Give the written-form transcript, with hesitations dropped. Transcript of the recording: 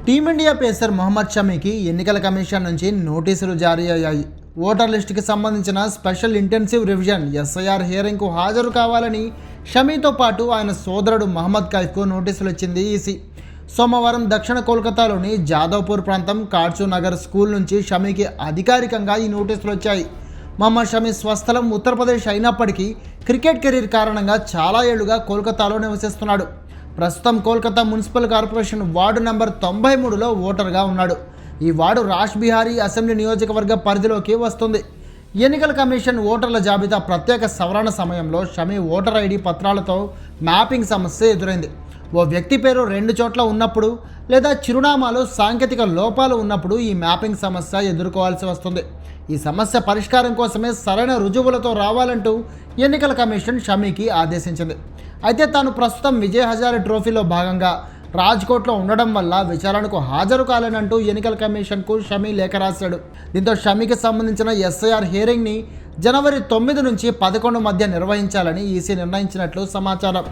Team India pacer Mohammed షమీకి ఎన్నికల commission నుంచి నోటీసులు జారీ అయ్యాయి. ఓటర్ లిస్టుకి సంబంధించిన స్పెషల్ ఇంటెన్సివ్ రివిజన్ ఎస్ఐఆర్ హియరింగ్కు హాజరు కావాలని షమీతో పాటు ఆయన సోదరుడు మహమ్మద్ కైఫ్కు నోటీసులు ఇచ్చింది ఈసీ. సోమవారం దక్షిణ కోల్కతాలోని జాదవ్పూర్ ప్రాంతం కాడ్చూ నగర్ స్కూల్ నుంచి షమీకి అధికారికంగా ఈ నోటీసులు వచ్చాయి. మహమ్మద్ షమీ స్వస్థలం ఉత్తరప్రదేశ్ అయినప్పటికీ క్రికెట్ కెరీర్ కారణంగా చాలా ఏళ్లుగా కోల్కతాలో నివసిస్తున్నాడు. ప్రస్తుతం Kolkata municipal corporation ward number 93లో ఓటర్గా ఉన్నాడు. ఈ వార్డు రాష్ బిహారీ అసెంబ్లీ నియోజకవర్గ పరిధిలోకి వస్తుంది. ఎన్నికల కమిషన్ ఓటర్ల జాబితా ప్రత్యేక సవరణ సమయంలో షమీ ఓటర్ ఐడి పత్రాలతో మ్యాపింగ్ సమస్య ఎదురైంది. ఓ వ్యక్తి పేరు 2 చోట్ల ఉన్నప్పుడు లేదా చిరునామాలో సాంకేతిక లోపాలు ఉన్నప్పుడు ఈ మ్యాపింగ్ సమస్య ఎదుర్కోవాల్సి వస్తుంది. ఈ సమస్య పరిష్కారం కోసమే సరైన రుజువులతో రావాలంటూ ఎన్నికల కమిషన్ షమీకి ఆదేశించింది. అయితే తాను ప్రస్తుతం విజయ్ హజారే ట్రోఫీలో భాగంగా రాజ్కోట్లో ఉండడం వల్ల విచారణకు హాజరు కాలేనంటూ ఎన్నికల కమిషన్కు షమీ లేఖ రాశాడు. దీంతో షమీకి సంబంధించిన ఎస్ఐఆర్ హియరింగ్ని జనవరి 9 నుంచి 11 మధ్య నిర్వహించాలని ఈసీ నిర్ణయించినట్లు సమాచారం.